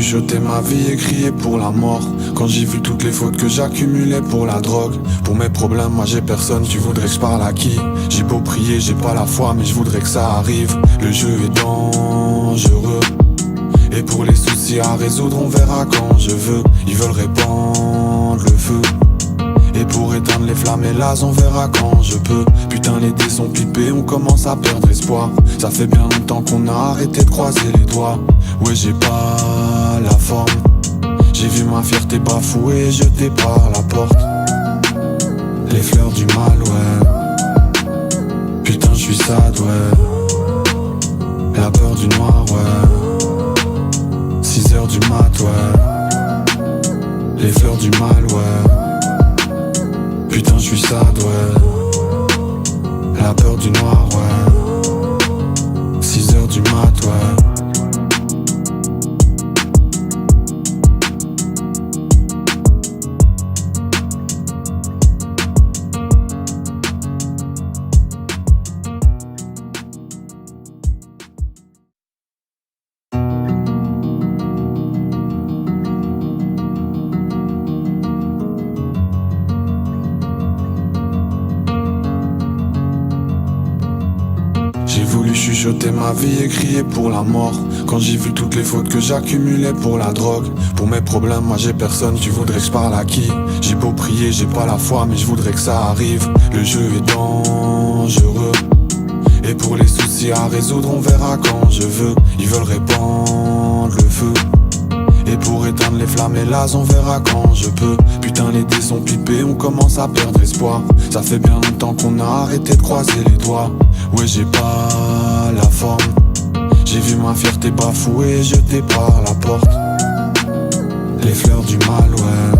chuchoter ma vie et crier pour la mort. Quand j'ai vu toutes les fautes que j'accumulais pour la drogue. Pour mes problèmes, moi j'ai personne, tu voudrais que je parle à qui? J'ai beau prier, j'ai pas la foi, mais je voudrais que ça arrive. Le jeu est dangereux. Et pour les soucis à résoudre, on verra quand je veux. Ils veulent répandre le feu. Et pour éteindre les flammes, hélas, on verra quand je peux. Putain, les dés sont pipés, on commence à perdre espoir. Ça fait bien longtemps qu'on a arrêté de croiser les doigts. Ouais, j'ai pas la forme. J'ai vu ma fierté bafouée, jetée par la porte. Les fleurs du mal, ouais. Putain, je suis sad, ouais. La peur du noir, ouais. 6h du mat, ouais. Les fleurs du mal, ouais. Putain, je suis sad, ouais. La peur du noir, ouais. 6h du mat, ouais. J'ai voulu chuchoter ma vie et crier pour la mort. Quand j'ai vu toutes les fautes que j'accumulais pour la drogue. Pour mes problèmes, moi j'ai personne, tu voudrais que je parle à qui? J'ai beau prier, j'ai pas la foi, mais je voudrais que ça arrive. Le jeu est dangereux. Et pour les soucis à résoudre, on verra quand je veux. Ils veulent répandre le feu. Et pour éteindre les flammes, hélas, on verra quand je peux. Putain, les dés sont pipés, on commence à perdre espoir. Ça fait bien longtemps qu'on a arrêté de croiser les doigts. Ouais, j'ai pas la forme. J'ai vu ma fierté bafouée, jetée par la porte. Les fleurs du mal, ouais.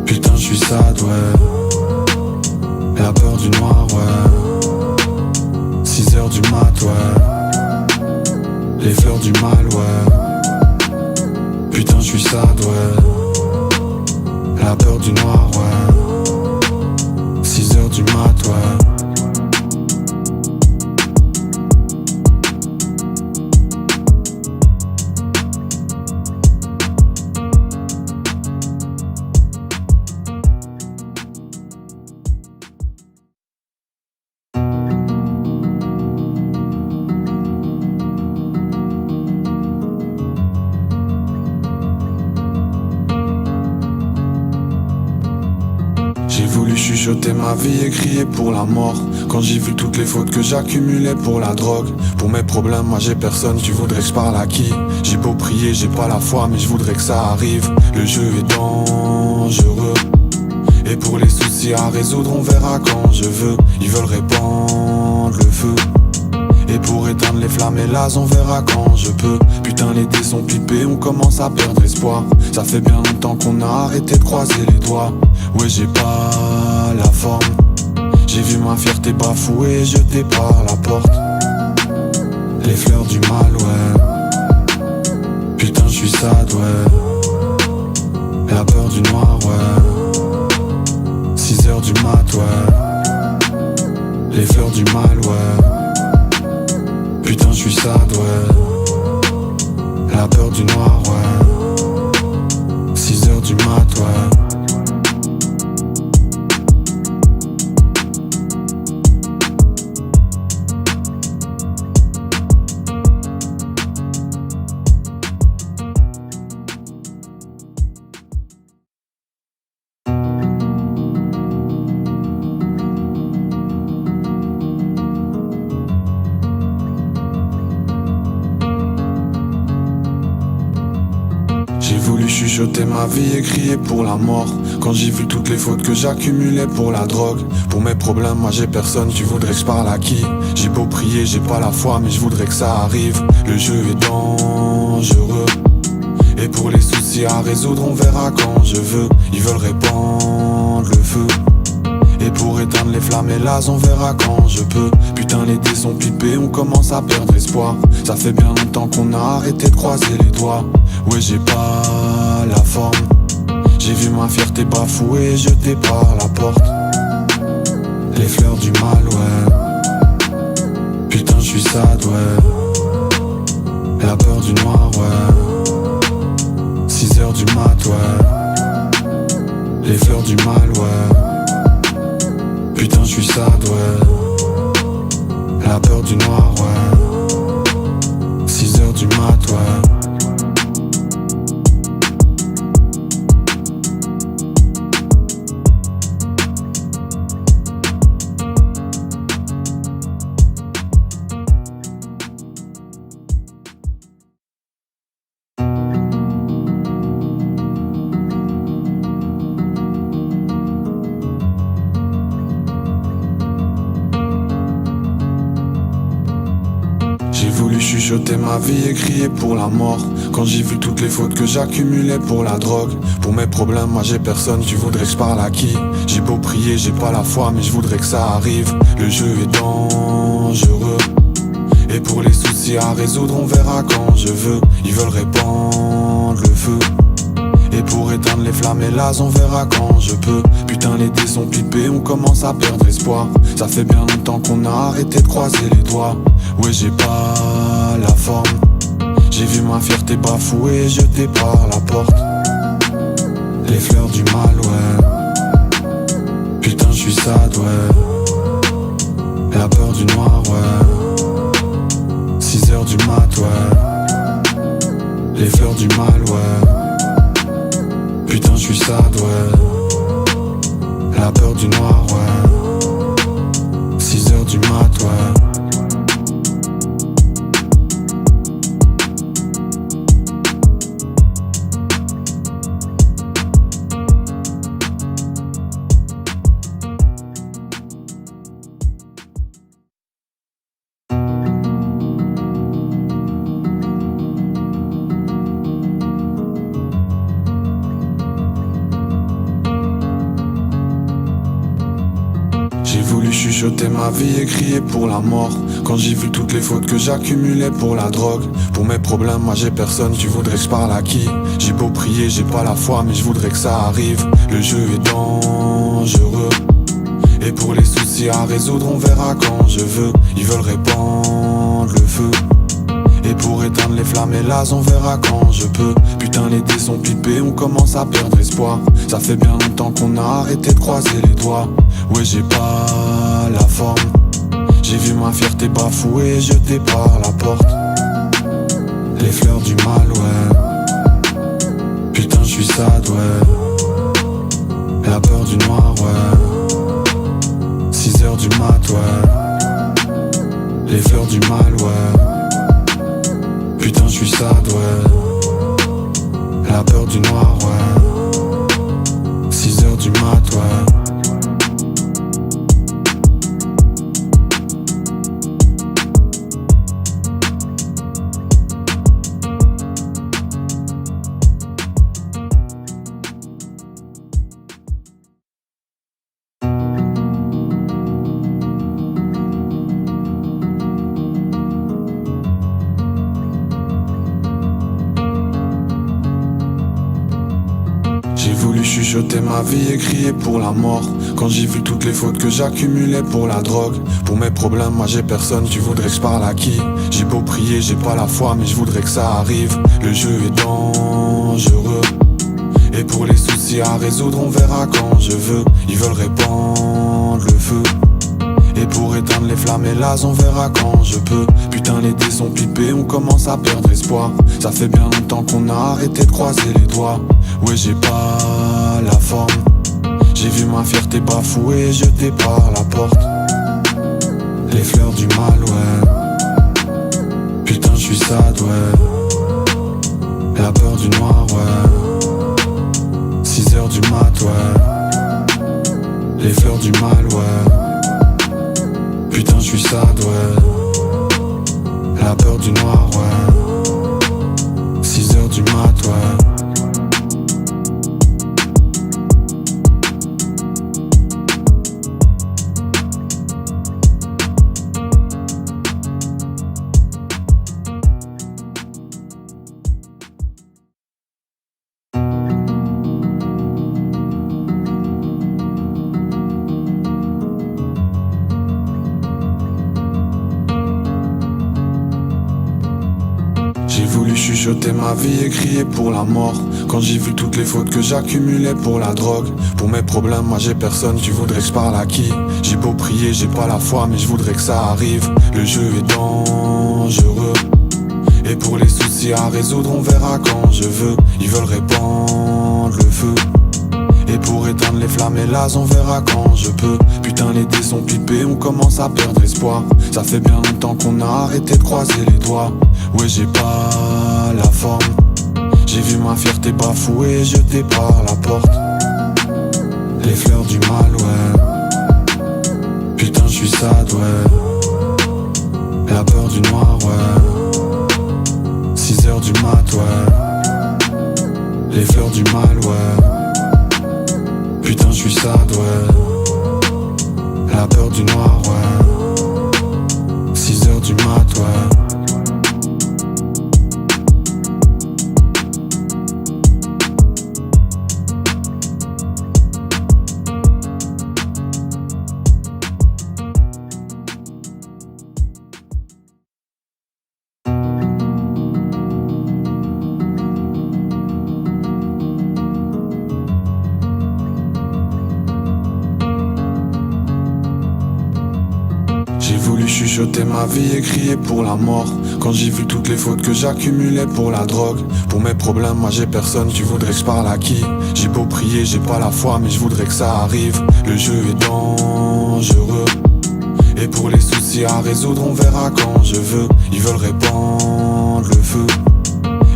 Putain, je suis sad, ouais. La peur du noir, ouais. 6h du mat, ouais. Les fleurs du mal, ouais. Putain, je suis sad, ouais. La peur du noir, ouais. 6h du mat, ouais. J'ai voulu chuchoter ma vie et crier pour la mort. Quand j'ai vu toutes les fautes que j'accumulais pour la drogue. Pour mes problèmes, moi j'ai personne, tu voudrais que je parle à qui? J'ai beau prier, j'ai pas la foi, mais je voudrais que ça arrive. Le jeu est dangereux. Et pour les soucis à résoudre, on verra quand je veux. Ils veulent répandre le feu. Et pour éteindre les flammes, hélas, on verra quand je peux. Putain, les dés sont pipés, on commence à perdre espoir. Ça fait bien longtemps qu'on a arrêté de croiser les doigts. Ouais, j'ai pas la forme. J'ai vu ma fierté bafouée, jetée par la porte. Les fleurs du mal, ouais. Putain, je suis sad, ouais. La peur du noir, ouais. 6h du mat, ouais. Les fleurs du mal, ouais. Putain, je suis sad, ouais. La peur du noir, ouais. 6h du mat, ouais. J'ai voulu chuchoter ma vie et crier pour la mort. Quand j'ai vu toutes les fautes que j'accumulais pour la drogue. Pour mes problèmes, moi j'ai personne, tu voudrais que je parle à qui? J'ai beau prier, j'ai pas la foi, mais je voudrais que ça arrive. Le jeu est dangereux. Et pour les soucis à résoudre, on verra quand je veux. Ils veulent répandre le feu. Et pour éteindre les flammes, hélas, on verra quand je peux. Putain, les dés sont pipés, on commence à perdre espoir. Ça fait bien longtemps qu'on a arrêté de croiser les doigts. Ouais, j'ai pas la forme. J'ai vu ma fierté bafouée, jetée par la porte. Les fleurs du mal, ouais. Putain, je suis sad, ouais. La peur du noir, ouais. 6h du mat, ouais. Les fleurs du mal, ouais. Putain, j'suis sad, ouais. La peur du noir, ouais. 6h du mat, ouais. J'ai voulu chuchoter ma vie et crier pour la mort. Quand j'ai vu toutes les fautes que j'accumulais pour la drogue. Pour mes problèmes, moi j'ai personne, tu voudrais que je parle à qui? J'ai beau prier, j'ai pas la foi, mais je voudrais que ça arrive. Le jeu est dangereux. Et pour les soucis à résoudre, on verra quand je veux. Ils veulent répandre le feu. Et pour éteindre les flammes, hélas, on verra quand je peux. Putain, les dés sont pipés, on commence à perdre espoir. Ça fait bien longtemps qu'on a arrêté de croiser les doigts. Ouais, j'ai pas la forme. J'ai vu ma fierté bafouée, jetée par la porte. Les fleurs du mal, ouais. Putain, j'suis sad, ouais. La peur du noir, ouais. 6h du mat, ouais. Les fleurs du mal, ouais. Putain, j'suis sad, ouais. La peur du noir, ouais. 6h du mat, ouais. J'ai voulu chuchoter ma vie et crier pour la mort. Quand j'ai vu toutes les fautes que j'accumulais pour la drogue. Pour mes problèmes, moi j'ai personne, tu voudrais que je parle à qui? J'ai beau prier, j'ai pas la foi, mais je voudrais que ça arrive. Le jeu est dangereux. Et pour les soucis à résoudre, on verra quand je veux. Ils veulent répandre le feu. Et pour éteindre les flammes, hélas, on verra quand je peux. Putain, les dés sont pipés, on commence à perdre espoir. Ça fait bien longtemps qu'on a arrêté de croiser les doigts. Ouais, j'ai pas la forme. J'ai vu ma fierté bafouée, jetée par la porte. Les fleurs du mal, ouais. Putain, j'suis sad, ouais. La peur du noir, ouais. 6h du mat, ouais. Les fleurs du mal, ouais. Putain, j'suis sad, ouais. La peur du noir, ouais. 6h du mat, ouais. J'ai voulu chuchoter ma vie et crier pour la mort. Quand j'ai vu toutes les fautes que j'accumulais pour la drogue. Pour mes problèmes, moi j'ai personne, tu voudrais que je parle à qui? J'ai beau prier, j'ai pas la foi, mais je voudrais que ça arrive. Le jeu est dangereux. Et pour les soucis à résoudre, on verra quand je veux. Ils veulent répandre le feu. Et pour éteindre les flammes, hélas, on verra quand je peux. Putain, les dés sont pipés, on commence à perdre espoir. Ça fait bien longtemps qu'on a arrêté de croiser les doigts. Ouais, j'ai pas la forme. J'ai vu ma fierté bafouée, jetée par la porte. Les fleurs du mal, ouais. Putain, j'suis sad, ouais. La peur du noir, ouais. 6h du mat, ouais. Les fleurs du mal, ouais. Putain, j'suis sad, ouais. La peur du noir, ouais. 6h du mat, ouais. J'ai voulu chuchoter ma vie et crier pour la mort. Quand j'ai vu toutes les fautes que j'accumulais pour la drogue. Pour mes problèmes, moi j'ai personne, tu voudrais que je parle à qui? J'ai beau prier, j'ai pas la foi, mais je voudrais que ça arrive. Le jeu est dangereux. Et pour les soucis à résoudre, on verra quand je veux. Ils veulent répandre le feu. Et pour éteindre les flammes, hélas, on verra quand je peux. Putain, les dés sont pipés, on commence à perdre espoir. Ça fait bien longtemps qu'on a arrêté de croiser les doigts. Ouais, j'ai pas la forme. J'ai vu ma fierté bafouée, jetée par la porte. Les fleurs du mal, ouais. Putain, je suis sad, ouais. La peur du noir, ouais. 6h du mat, ouais. Les fleurs du mal, ouais. Putain, je suis sad, ouais. La peur du noir, ouais. 6h du mat, ouais. J'ai voulu chuchoter ma vie et crier pour la mort. Quand j'ai vu toutes les fautes que j'accumulais pour la drogue. Pour mes problèmes, moi j'ai personne, tu voudrais que je parle à qui? J'ai beau prier, j'ai pas la foi, mais je voudrais que ça arrive. Le jeu est dangereux. Et pour les soucis à résoudre, on verra quand je veux. Ils veulent répandre le feu.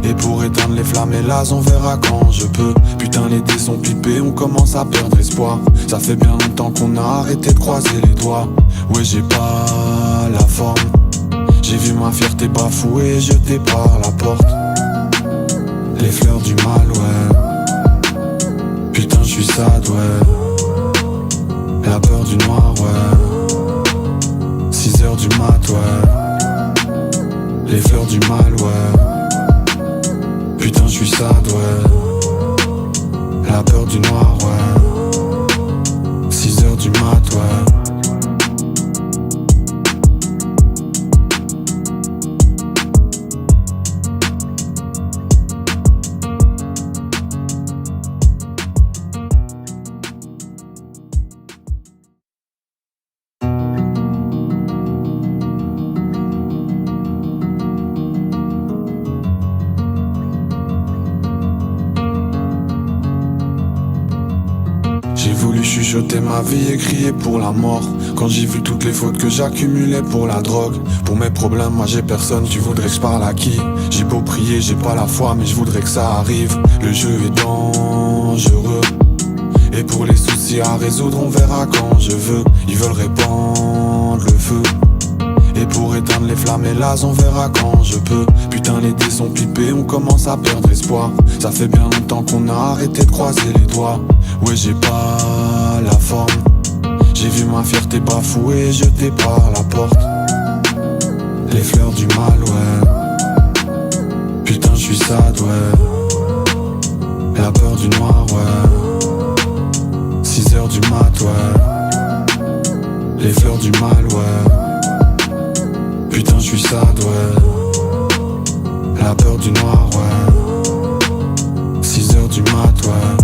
Et pour éteindre les flammes, hélas, on verra quand je peux. Putain, les dés sont pipés, on commence à perdre espoir. Ça fait bien longtemps qu'on a arrêté de croiser les doigts. Ouais, j'ai pas la forme. J'ai vu ma fierté bafouée, jetée par la porte. Les fleurs du mal, ouais. Putain, je suis sad, ouais. La peur du noir, ouais. 6h du mat, ouais. Les fleurs du mal, ouais. Putain, je suis sad, ouais. La peur du noir, ouais. 6h du mat, ouais. J'ai voulu chuchoter ma vie et crier pour la mort. Quand j'ai vu toutes les fautes que j'accumulais pour la drogue. Pour mes problèmes, moi j'ai personne, tu voudrais que je parle à qui? J'ai beau prier, j'ai pas la foi, mais je voudrais que ça arrive. Le jeu est dangereux. Et pour les soucis à résoudre, on verra quand je veux. Ils veulent répandre le feu. Et pour éteindre les flammes, hélas, on verra quand je peux. Putain, les dés sont pipés, on commence à perdre espoir. Ça fait bien longtemps qu'on a arrêté de croiser les doigts. Ouais, j'ai pas la forme. J'ai vu ma fierté bafouée, jetée par la porte. Les fleurs du mal, ouais. Putain, je suis sad, ouais. La peur du noir, ouais. 6h du mat, ouais. Les fleurs du mal, ouais. Putain, je suis sad, ouais. La peur du noir, ouais. 6h du mat, ouais.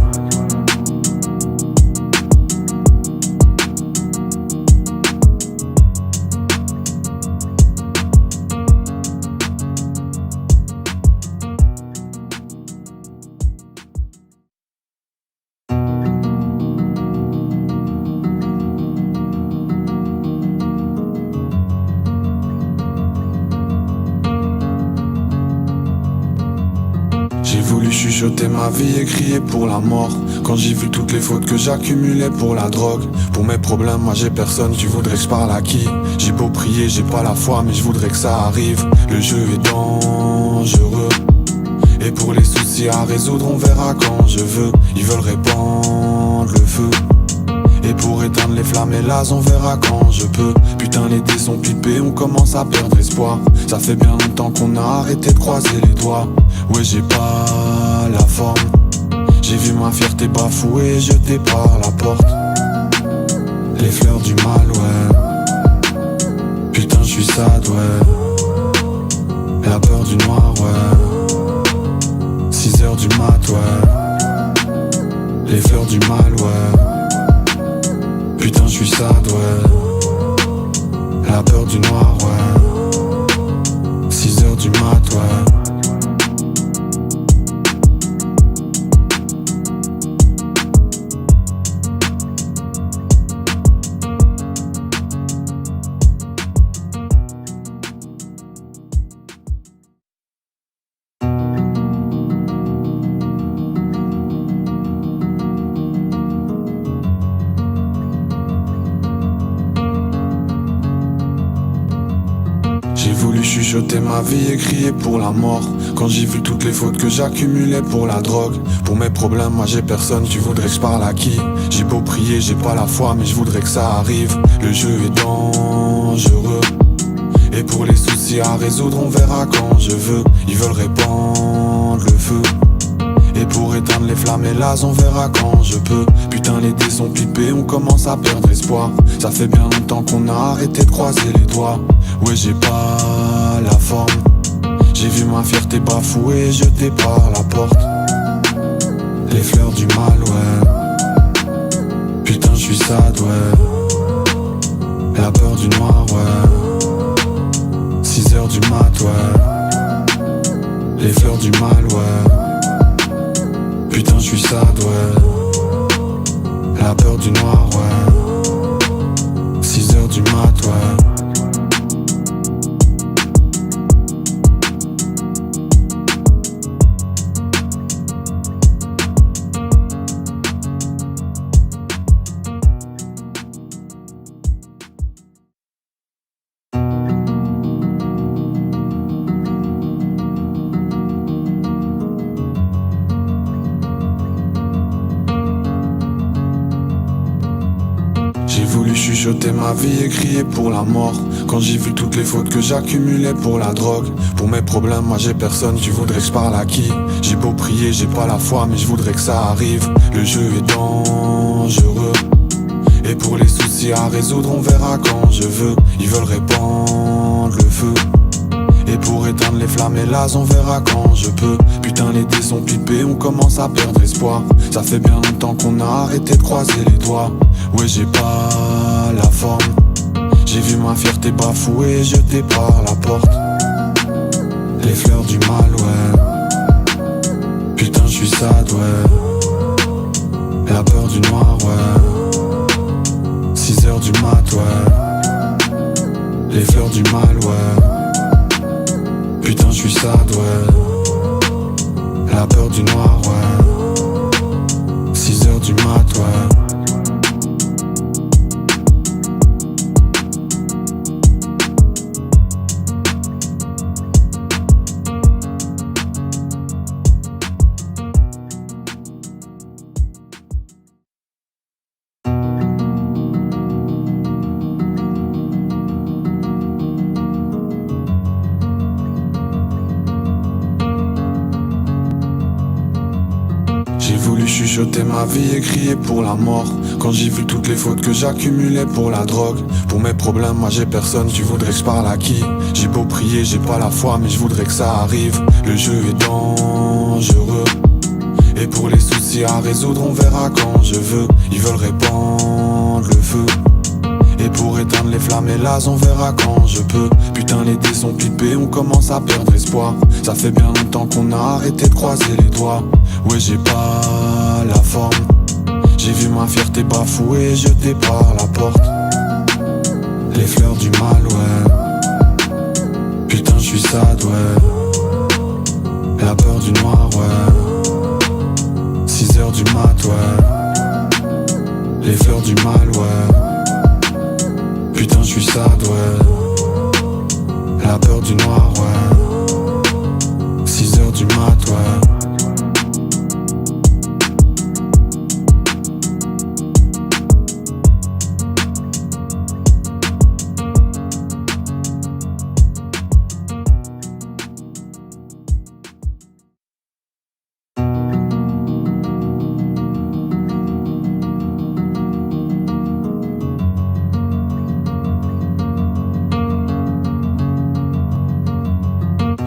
J'ai voulu chuchoter ma vie et crier pour la mort. Quand j'ai vu toutes les fautes que j'accumulais pour la drogue. Pour mes problèmes, moi j'ai personne, tu voudrais que je parle à qui? J'ai beau prier, j'ai pas la foi, mais je voudrais que ça arrive. Le jeu est dangereux. Et pour les soucis à résoudre, on verra quand je veux. Ils veulent répandre le feu. Et pour éteindre les flammes, hélas, on verra quand je peux. Putain, les dés sont pipés, on commence à perdre espoir. Ça fait bien longtemps qu'on a arrêté de croiser les doigts. Ouais, j'ai pas la forme. J'ai vu ma fierté bafouée, jetée par la porte. Les fleurs du mal, ouais. Putain, je suis sad, ouais. La peur du noir, ouais. 6h du mat, ouais. Les fleurs du mal, ouais. Putain je suis sad, ouais. La peur du noir, ouais. 6h du mat, ouais. J'ai voulu chuchoter ma vie et crier pour la mort. Quand j'ai vu toutes les fautes que j'accumulais pour la drogue. Pour mes problèmes, moi j'ai personne, tu voudrais que je parle à qui? J'ai beau prier, j'ai pas la foi, mais je voudrais que ça arrive. Le jeu est dangereux. Et pour les soucis à résoudre, on verra quand je veux. Ils veulent répandre le feu. Et pour éteindre les flammes, hélas, on verra quand je peux. Putain, les dés sont pipés, on commence à perdre espoir. Ça fait bien longtemps qu'on a arrêté de croiser les doigts. Ouais, j'ai pas la forme. J'ai vu ma fierté bafouée, jetée par la porte. Les fleurs du mal, ouais. Putain, je suis sad, ouais. La peur du noir, ouais. 6h du mat, ouais. Les fleurs du mal, ouais. Putain je suis sad, ouais. La peur du noir, ouais. 6h du mat, ouais. J'ai voulu chuchoter ma vie et crier pour la mort. Quand j'ai vu toutes les fautes que j'accumulais pour la drogue. Pour mes problèmes, moi j'ai personne, tu voudrais que je parle à qui? J'ai beau prier, j'ai pas la foi, mais je voudrais que ça arrive. Le jeu est dangereux. Et pour les soucis à résoudre, on verra quand je veux. Ils veulent répandre le feu. Et pour éteindre les flammes, hélas, on verra quand je peux. Putain, les dés sont pipés, on commence à perdre espoir. Ça fait bien longtemps qu'on a arrêté de croiser les doigts. Ouais, j'ai pas la forme. J'ai vu ma fierté bafouée, jetée par la porte. Les fleurs du mal, ouais. Putain, je suis sad, ouais. La peur du noir, ouais. 6h du mat, ouais. Les fleurs du mal, ouais. Putain je suis sad, ouais. La peur du noir, ouais. 6h du mat, ouais. J'ai voulu chuchoter ma vie et crier pour la mort. Quand j'ai vu toutes les fautes que j'accumulais pour la drogue. Pour mes problèmes, moi j'ai personne, tu voudrais que je parle à qui? J'ai beau prier, j'ai pas la foi, mais je voudrais que ça arrive. Le jeu est dangereux. Et pour les soucis à résoudre, on verra quand je veux. Ils veulent répandre le feu. Et pour éteindre les flammes, hélas, on verra quand je peux. Putain, les dés sont pipés, on commence à perdre espoir. Ça fait bien longtemps qu'on a arrêté de croiser les doigts. Ouais, j'ai pas la forme. J'ai vu ma fierté bafouée, jetée par la porte. Les fleurs du mal, ouais. Putain, je suis sad, ouais. La peur du noir, ouais. 6h du mat, ouais. Les fleurs du mal, ouais. Putain, je suis sad, ouais. La peur du noir, ouais. 6h du mat, ouais.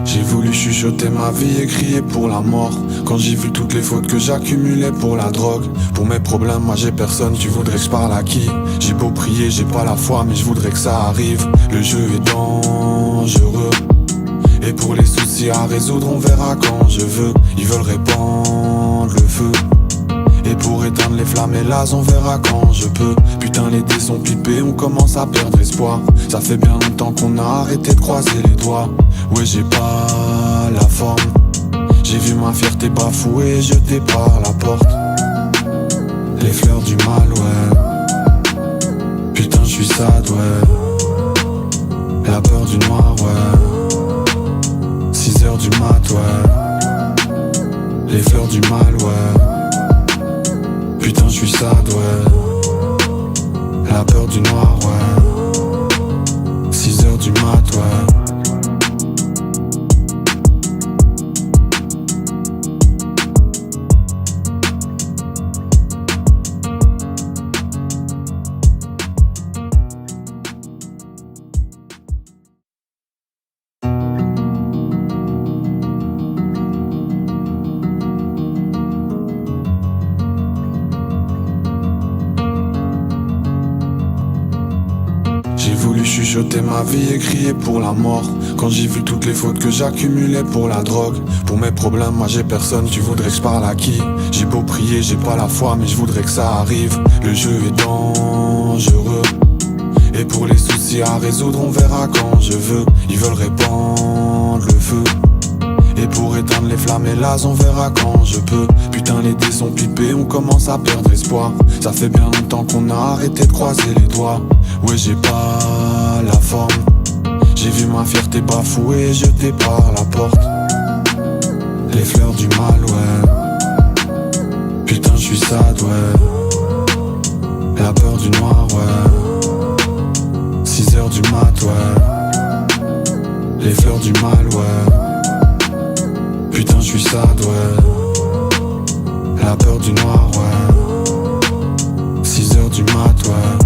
J'ai voulu chuchoter ma vie et crier pour la mort. Quand j'ai vu toutes les fautes que j'accumulais pour la drogue. Pour mes problèmes, moi j'ai personne, tu voudrais que je parle à qui? J'ai beau prier, j'ai pas la foi, mais je voudrais que ça arrive. Le jeu est dangereux. Et pour les soucis à résoudre, on verra quand je veux. Ils veulent répandre le feu. Et pour éteindre les flammes, hélas, on verra quand je peux. Putain, les dés sont pipés, on commence à perdre espoir. Ça fait bien longtemps qu'on a arrêté de croiser les doigts. Ouais, j'ai pas la forme. J'ai vu ma fierté bafouée, jetée par la porte. Les fleurs du mal, ouais. Putain, je suis sad, ouais. La peur du noir, ouais. 6h du mat, ouais. Les fleurs du mal, ouais. Putain, je suis sad, ouais. La peur du noir, ouais. 6h du mat, ouais. J'ai voulu chuchoter ma vie et crier pour la mort. Quand j'ai vu toutes les fautes que j'accumulais pour la drogue. Pour mes problèmes, moi j'ai personne, tu voudrais que je parle à qui? J'ai beau prier, j'ai pas la foi, mais je voudrais que ça arrive. Le jeu est dangereux. Et pour les soucis à résoudre, on verra quand je veux. Ils veulent répandre le feu. Et pour éteindre les flammes, hélas, on verra quand je peux. Putain, les dés sont pipés, on commence à perdre espoir. Ça fait bien longtemps qu'on a arrêté de croiser les doigts. Ouais, j'ai pas la forme. J'ai vu ma fierté bafouée, jetée par la porte. Les fleurs du mal, ouais. Putain, je suis sad, ouais. La peur du noir, ouais. 6h du mat, ouais. Les fleurs du mal, ouais. Putain, je suis sad, ouais. La peur du noir, ouais. 6h du mat, ouais.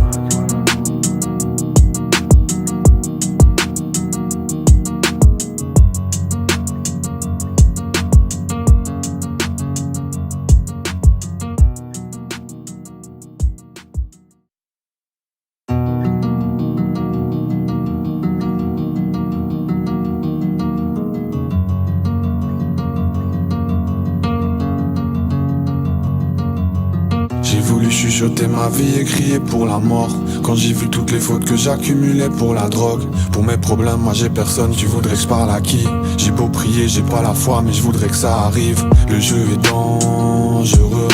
J'ai voulu chuchoter ma vie et crier pour la mort. Quand j'ai vu toutes les fautes que j'accumulais pour la drogue. Pour mes problèmes, moi j'ai personne, tu voudrais que je parle à qui? J'ai beau prier, j'ai pas la foi, mais je voudrais que ça arrive. Le jeu est dangereux.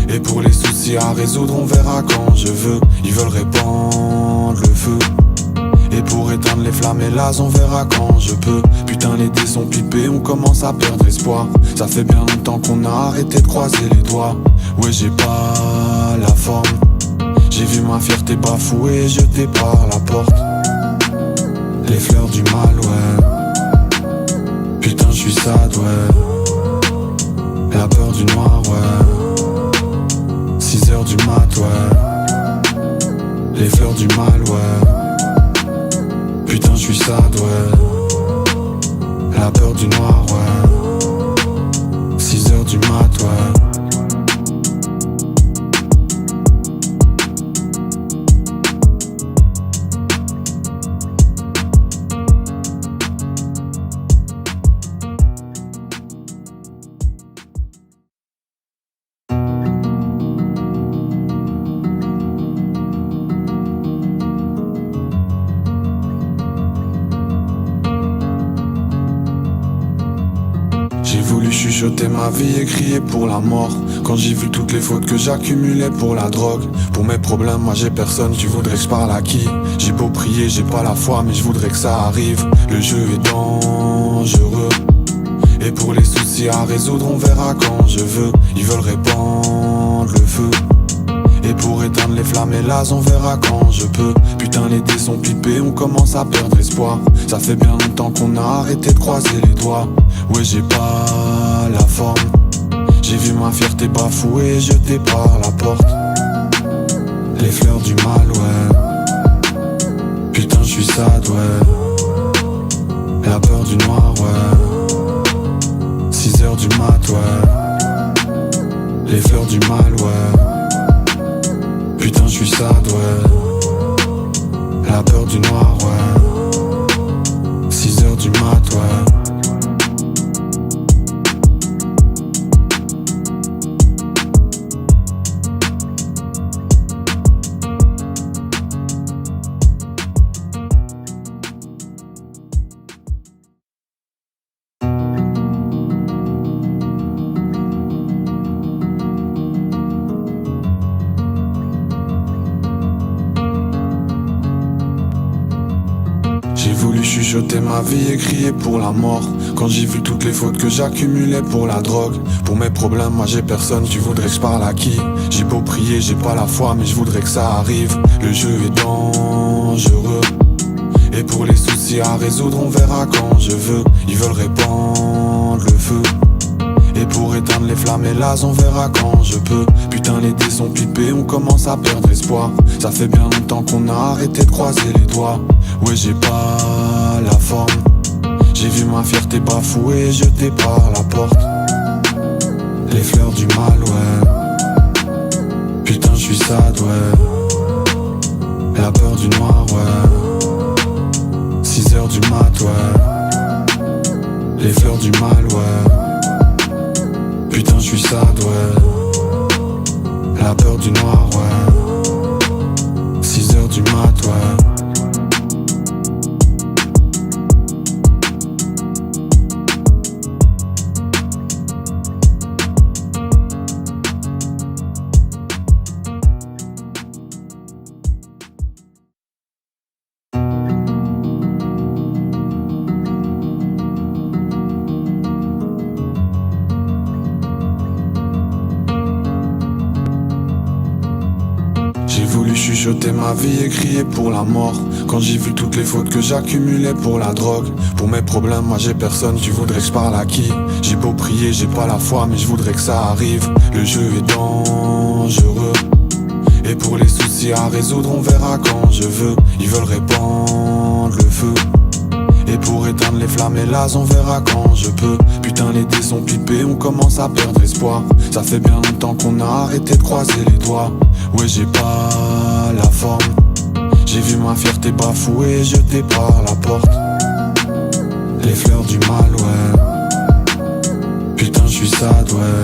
Et pour les soucis à résoudre, on verra quand je veux. Ils veulent répandre le feu. Et pour éteindre les flammes, hélas, on verra quand je peux. Putain, les dés sont pipés, on commence à perdre espoir. Ça fait bien longtemps qu'on a arrêté de croiser les doigts. Ouais, j'ai pas la forme. J'ai vu ma fierté bafouée, jetée par la porte. Les fleurs du mal, ouais. Putain, je suis sad, ouais. La peur du noir, ouais. 6h du mat, ouais. Les fleurs du mal, ouais. Putain, je suis sad, ouais. La peur du noir, ouais. 6h du mat, ouais. J'ai voulu chuchoter ma vie et crier pour la mort. Quand j'ai vu toutes les fautes que j'accumulais pour la drogue. Pour mes problèmes, moi j'ai personne, tu voudrais que je parle à qui? J'ai beau prier, j'ai pas la foi, mais je voudrais que ça arrive. Le jeu est dangereux. Et pour les soucis à résoudre, on verra quand je veux. Ils veulent répandre le feu. Et pour éteindre les flammes, hélas, on verra quand je peux. Putain, les dés sont pipés, on commence à perdre espoir. Ça fait bien longtemps qu'on a arrêté de croiser les doigts. Ouais, j'ai pas la forme. J'ai vu ma fierté bafouée, jetée par la porte. Les fleurs du mal, ouais. Putain, je suis sad, ouais. La peur du noir, ouais. 6h du du mat, ouais. Les fleurs du mal, ouais. Putain, j'suis sad, ouais. La peur du noir, ouais. 6h du mat, ouais. J'ai voulu chuchoter ma vie et crier pour la mort. Quand j'ai vu toutes les fautes que j'accumulais pour la drogue. Pour mes problèmes, moi j'ai personne, tu voudrais que je parle à qui? J'ai beau prier, j'ai pas la foi, mais je voudrais que ça arrive. Le jeu est dangereux. Et pour les soucis à résoudre, on verra quand je veux. Ils veulent répandre le feu. Et pour éteindre les flammes, hélas, on verra quand je peux. Putain, les dés sont pipés, on commence à perdre espoir. Ça fait bien longtemps qu'on a arrêté de croiser les doigts. Ouais, j'ai pas la forme. J'ai vu ma fierté bafouée, jetée par la porte. Les fleurs du mal, ouais. Putain, j'suis sad, ouais. La peur du noir, ouais. 6h du mat, ouais. Les fleurs du mal, ouais. Putain, j'suis sad, ouais. La peur du noir, ouais. 6h du mat, ouais. J'ai voulu chuchoter ma vie et crier pour la mort. Quand j'ai vu toutes les fautes que j'accumulais pour la drogue. Pour mes problèmes, moi j'ai personne, tu voudrais que je parle à qui? J'ai beau prier, j'ai pas la foi, mais je voudrais que ça arrive. Le jeu est dangereux. Et pour les soucis à résoudre, on verra quand je veux. Ils veulent répandre le feu. Et pour éteindre les flammes, hélas, on verra quand je peux. Putain, les dés sont pipés, on commence à perdre espoir. Ça fait bien longtemps qu'on a arrêté de croiser les doigts. Ouais, j'ai pas la forme. J'ai vu ma fierté bafouée, jetée par la porte. Les fleurs du mal, ouais. Putain, j'suis sad, ouais.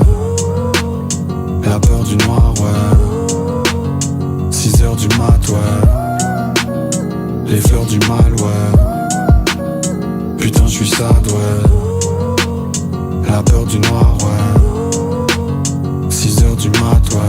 La peur du noir, ouais. 6h du mat, ouais. Les fleurs du mal, ouais. Putain, j'suis sad, ouais. La peur du noir, ouais. 6h du mat, ouais.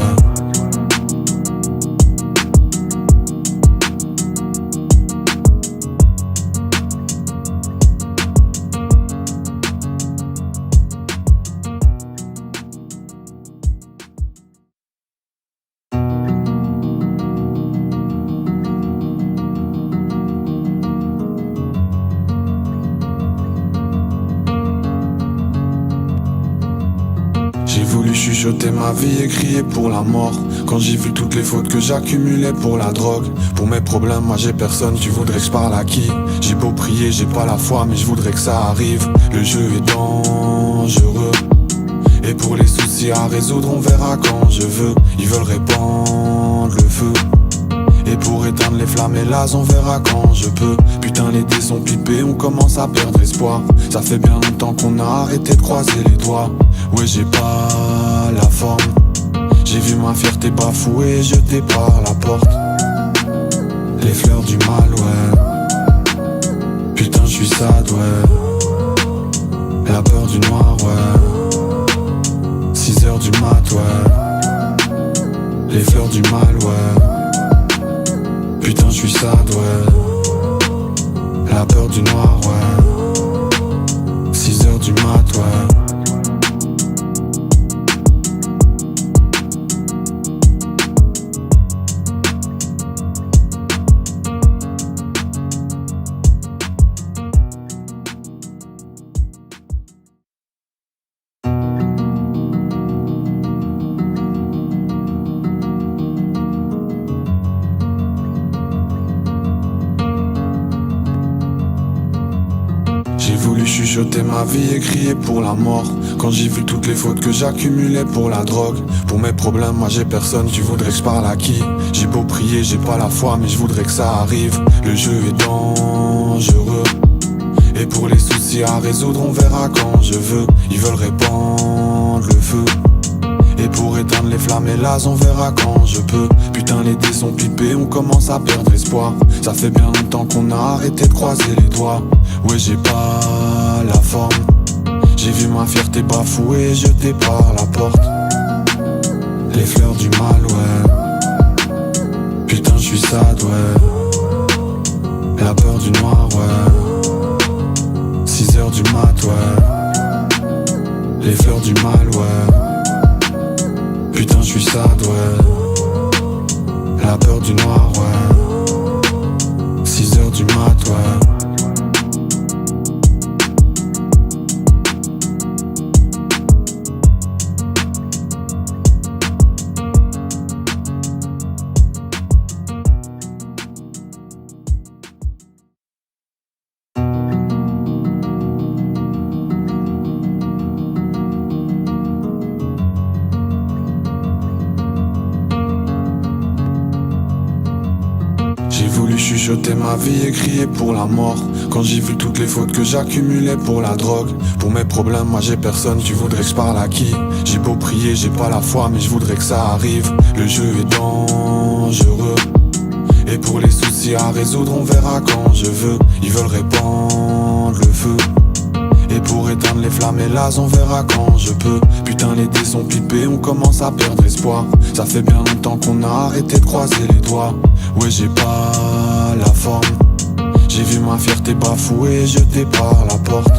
J'ai voulu chuchoter ma vie et crier pour la mort. Quand j'ai vu toutes les fautes que j'accumulais pour la drogue. Pour mes problèmes, moi j'ai personne, tu voudrais que je parle à qui? J'ai beau prier, j'ai pas la foi, mais je voudrais que ça arrive. Le jeu est dangereux. Et pour les soucis à résoudre, on verra quand je veux. Ils veulent répandre le feu. Et pour éteindre les flammes, hélas, on verra quand je peux. Putain, les dés sont pipés, on commence à perdre espoir. Ça fait bien longtemps qu'on a arrêté de croiser les doigts. Ouais, j'ai pas la forme. J'ai vu ma fierté bafouée, jetée par la porte. Les fleurs du mal, ouais. Putain, j'suis sad, ouais. La peur du noir, ouais. 6h du mat, ouais. Les fleurs du mal, ouais. Putain, j'suis sad, ouais. La peur du noir, ouais. 6h du mat, ouais. J'ai voulu chuchoter ma vie et crier pour la mort. Quand j'ai vu toutes les fautes que j'accumulais pour la drogue. Pour mes problèmes, moi j'ai personne, tu voudrais que je parle à qui? J'ai beau prier, j'ai pas la foi, mais je voudrais que ça arrive. Le jeu est dangereux. Et pour les soucis à résoudre, on verra quand je veux. Ils veulent répandre le feu. Et pour éteindre les flammes, hélas, on verra quand je peux. Putain, les dés sont pipés, on commence à perdre espoir. Ça fait bien longtemps qu'on a arrêté de croiser les doigts. Ouais, j'ai pas la forme. J'ai vu ma fierté bafouée, jetée par la porte. Les fleurs du mal, ouais. Putain, je suis sad, ouais. La peur du noir, ouais. 6h du mat, ouais. Les fleurs du mal, ouais. Putain, je suis sad, ouais. La peur du noir, ouais. 6h du mat, ouais. J'ai voulu chuchoter ma vie et crier pour la mort. Quand j'ai vu toutes les fautes que j'accumulais pour la drogue. Pour mes problèmes, moi j'ai personne, tu voudrais que je parle à qui? J'ai beau prier, j'ai pas la foi, mais je voudrais que ça arrive. Le jeu est dangereux. Et pour les soucis à résoudre, on verra quand je veux. Ils veulent répandre le feu. Et pour éteindre les flammes, hélas, on verra quand je peux. Putain, les dés sont pipés, on commence à perdre espoir. Ça fait bien longtemps qu'on a arrêté de croiser les doigts. Ouais, j'ai pas la forme. J'ai vu ma fierté bafouée, jetée par la porte.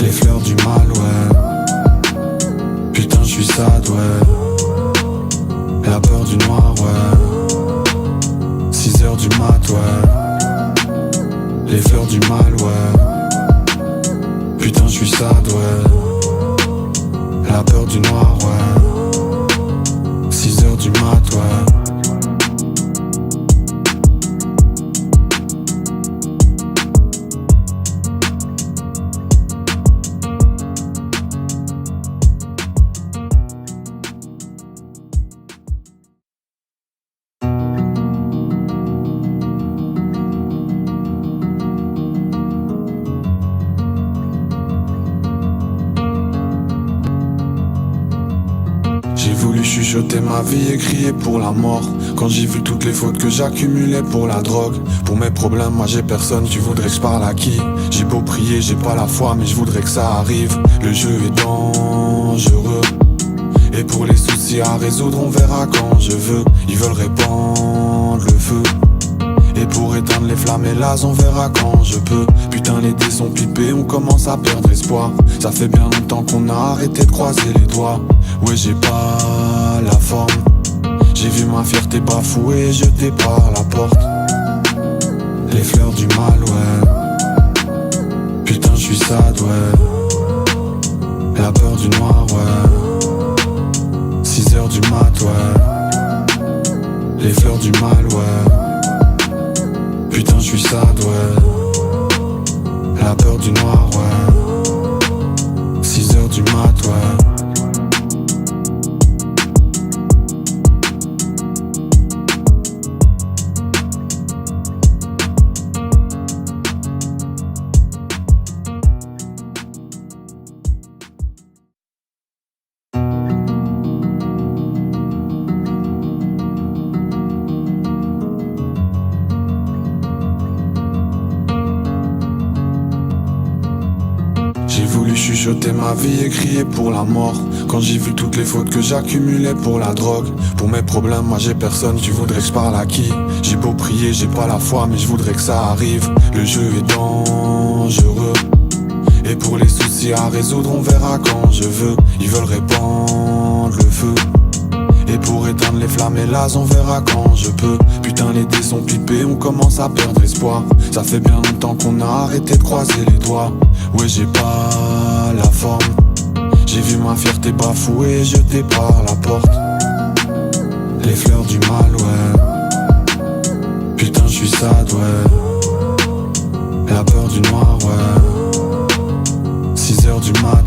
Les fleurs du mal, ouais. Putain, je suis sad, ouais. La peur du noir, ouais. 6h du mat, ouais. Les fleurs du mal, ouais. Putain, je suis sad, ouais. La peur du noir, ouais. 6h du mat, ouais. J'ai voulu chuchoter ma vie et crier pour la mort. Quand j'ai vu toutes les fautes que j'accumulais pour la drogue. Pour mes problèmes, moi j'ai personne, tu voudrais que je parle à qui? J'ai beau prier, j'ai pas la foi, mais je voudrais que ça arrive. Le jeu est dangereux. Et pour les soucis à résoudre, on verra quand je veux. Ils veulent répandre le feu. Et pour éteindre les flammes, hélas, on verra quand je peux. Putain, les dés sont pipés, on commence à perdre espoir. Ça fait bien longtemps qu'on a arrêté de croiser les doigts. Ouais, j'ai pas la forme. J'ai vu ma fierté bafouée, jetée par la porte. Les fleurs du mal, ouais. Putain, je suis sad, ouais. La peur du noir, ouais. 6h du mat, ouais. Les fleurs du mal, ouais. Putain, je suis sad, ouais. La peur du noir, ouais. 6h du mat, ouais. J'ai voulu chuchoter ma vie et crier pour la mort. Quand j'ai vu toutes les fautes que j'accumulais pour la drogue. Pour mes problèmes, moi j'ai personne, tu voudrais que je parle à qui? J'ai beau prier, j'ai pas la foi, mais je voudrais que ça arrive. Le jeu est dangereux. Et pour les soucis à résoudre, on verra quand je veux. Ils veulent répandre le feu. Et pour éteindre les flammes, hélas, on verra quand je peux. Putain, les dés sont pipés, on commence à perdre espoir. Ça fait bien longtemps qu'on a arrêté de croiser les doigts. Ouais, j'ai pas la forme. J'ai vu ma fierté bafouée, jetée par la porte. Les fleurs du mal, ouais. Putain, je suis sad, ouais. La peur du noir, ouais.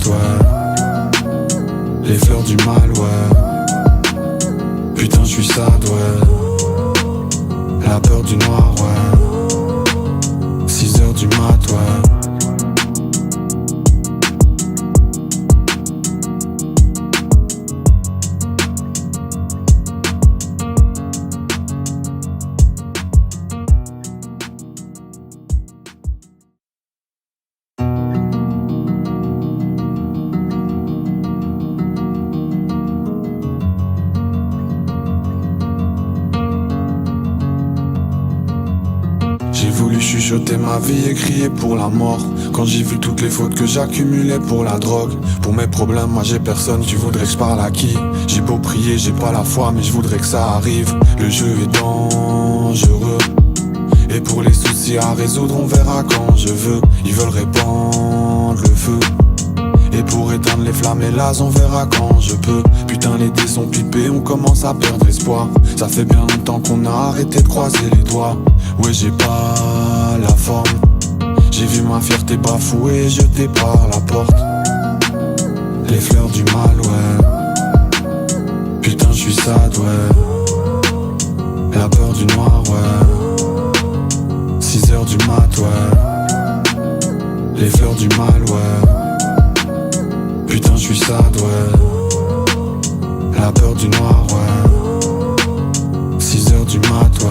ouais. Les fleurs du mal, ouais. Putain, je suis sad, ouais. La peur du noir, ouais. 6h du mat, ouais. J'ai voulu chuchoter ma vie et crier pour la mort. Quand j'ai vu toutes les fautes que j'accumulais pour la drogue. Pour mes problèmes, moi j'ai personne, tu voudrais que je parle à qui? J'ai beau prier, j'ai pas la foi, mais je voudrais que ça arrive. Le jeu est dangereux. Et pour les soucis à résoudre, on verra quand je veux. Ils veulent répandre le feu. Et pour éteindre les flammes, hélas, on verra quand je peux. Putain, les dés sont pipés, on commence à perdre espoir. Ça fait bien longtemps qu'on a arrêté de croiser les doigts. Ouais, j'ai pas la forme. J'ai vu ma fierté bafouée, jetée par la porte. Les fleurs du mal, ouais. Putain, je suis sad, ouais. La peur du noir, ouais. 6h du mat, ouais. Les fleurs du mal, ouais. Putain, je suis sad, ouais. La peur du noir, ouais. 6h du mat, ouais.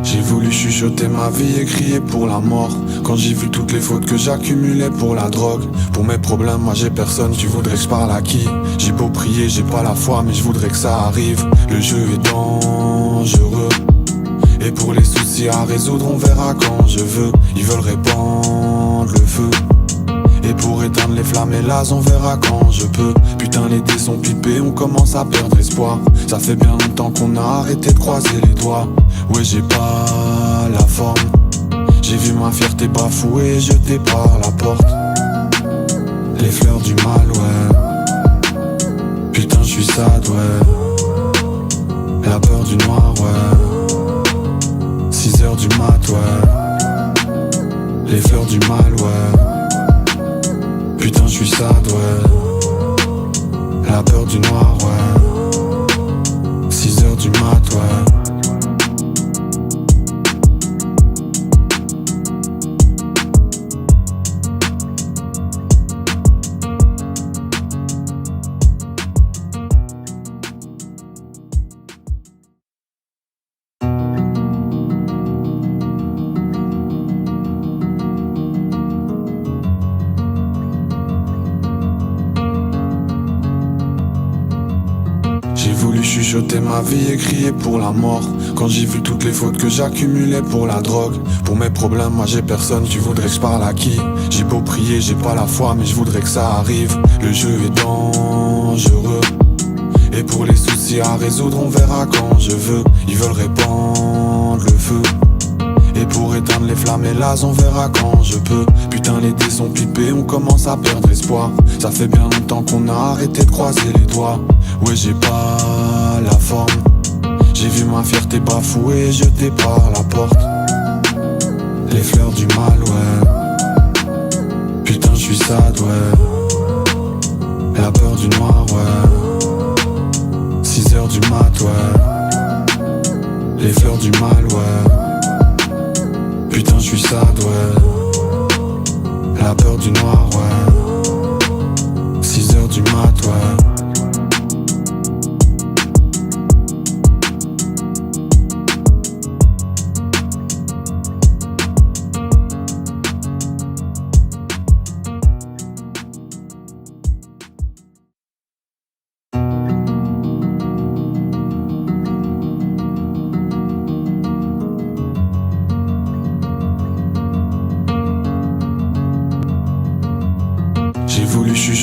J'ai voulu chuchoter ma vie et crier pour la mort. Quand j'ai vu toutes les fautes que j'accumulais pour la drogue. Pour mes problèmes, moi j'ai personne, tu voudrais que je parle à qui? J'ai beau prier, j'ai pas la foi, mais je voudrais que ça arrive. Le jeu est dangereux. Et pour les soucis à résoudre, on verra quand je veux. Ils veulent répandre le feu. Et pour éteindre les flammes, hélas, on verra quand je peux. Putain, les dés sont pipés, on commence à perdre espoir. Ça fait bien longtemps qu'on a arrêté de croiser les doigts. Ouais, j'ai pas la forme. J'ai vu ma fierté bafouée, jetée par la porte. Les fleurs du mal, ouais. Putain, je suis sad, ouais. La peur du noir, ouais. 6h du mat, ouais. Les fleurs du mal, ouais. Putain, je suis sad, ouais. La peur du noir, ouais. 6h du mat, ouais. J'ai voulu chuchoter ma vie et crier pour la mort. Quand j'ai vu toutes les fautes que j'accumulais pour la drogue. Pour mes problèmes, moi j'ai personne, tu voudrais que je parle à qui? J'ai beau prier, j'ai pas la foi, mais je voudrais que ça arrive. Le jeu est dangereux. Et pour les soucis à résoudre, on verra quand je veux. Ils veulent répandre le feu. Et pour éteindre les flammes, hélas, on verra quand je peux. Putain, les dés sont pipés, on commence à perdre espoir. Ça fait bien longtemps qu'on a arrêté de croiser les doigts. Ouais, j'ai pas la forme. J'ai vu ma fierté bafouée, jetée par la porte. Les fleurs du mal, ouais. Putain, je suis sad, ouais. La peur du noir, ouais. 6h du mat, ouais. Les fleurs du mal, ouais. Putain, je suis sad, ouais. La peur du noir, ouais. 6h du mat, ouais.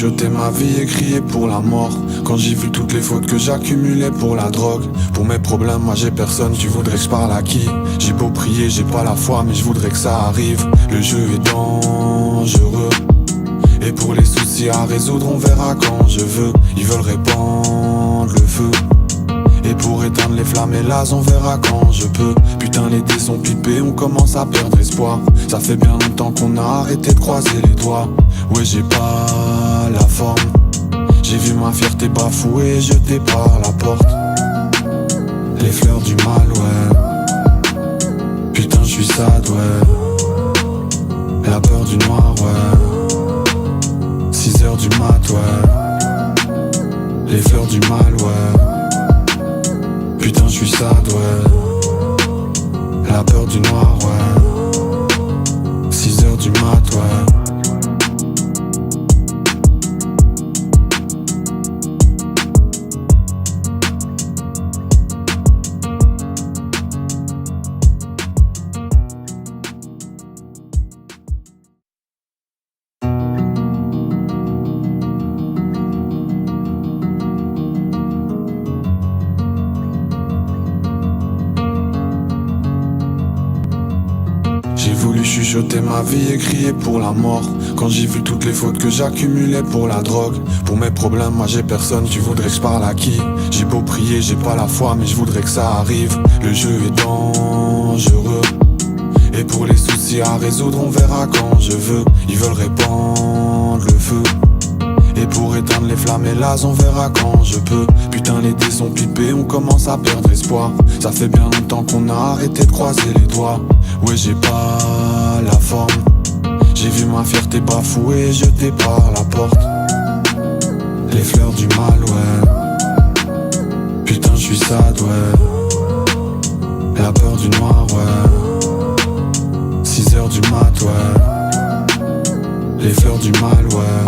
chuchoté ma vie et crié pour la mort. Quand j'ai vu toutes les fautes que j'accumulais pour la drogue. Pour mes problèmes, moi j'ai personne, tu voudrais que je parle à qui? J'ai beau prier, j'ai pas la foi, mais je voudrais que ça arrive. Le jeu est dangereux. Et pour les soucis à résoudre, on verra quand je veux. Ils veulent répandre le feu. Et pour éteindre les flammes, hélas, on verra quand je peux. Putain, les dés sont pipés, on commence à perdre espoir. Ça fait bien longtemps qu'on a arrêté de croiser les doigts. Ouais, j'ai pas la forme. J'ai vu ma fierté bafouée, jetée par la porte. Les fleurs du mal, ouais. Putain, je suis sad, ouais. La peur du noir, ouais. 6h du mat, ouais. Les fleurs du mal, ouais. Putain, je suis sad, ouais. La peur du noir, ouais. 6h du mat, ouais. J'ai voulu chuchoter ma vie et crier pour la mort. Quand j'ai vu toutes les fautes que j'accumulais pour la drogue. Pour mes problèmes, moi j'ai personne, tu voudrais que je parle à qui? J'ai beau prier, j'ai pas la foi, mais je voudrais que ça arrive. Le jeu est dangereux. Et pour les soucis à résoudre, on verra quand je veux. Ils veulent répandre le feu. Et pour éteindre les flammes, hélas, on verra quand je peux. Putain, les dés sont pipés, on commence à perdre espoir. Ça fait bien longtemps qu'on a arrêté de croiser les doigts. Ouais, j'ai pas la forme. J'ai vu ma fierté bafouée, jetée par la porte. Les fleurs du mal, ouais. Putain, je suis sad, ouais. La peur du noir, ouais. 6h du mat, ouais. Les fleurs du mal, ouais.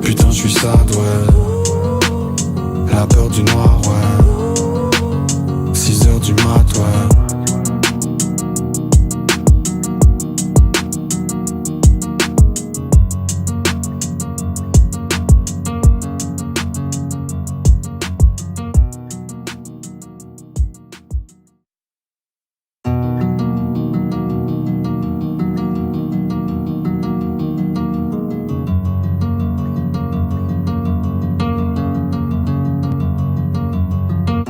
Putain, je suis sad, ouais. La peur du noir, ouais. 6h du mat, ouais.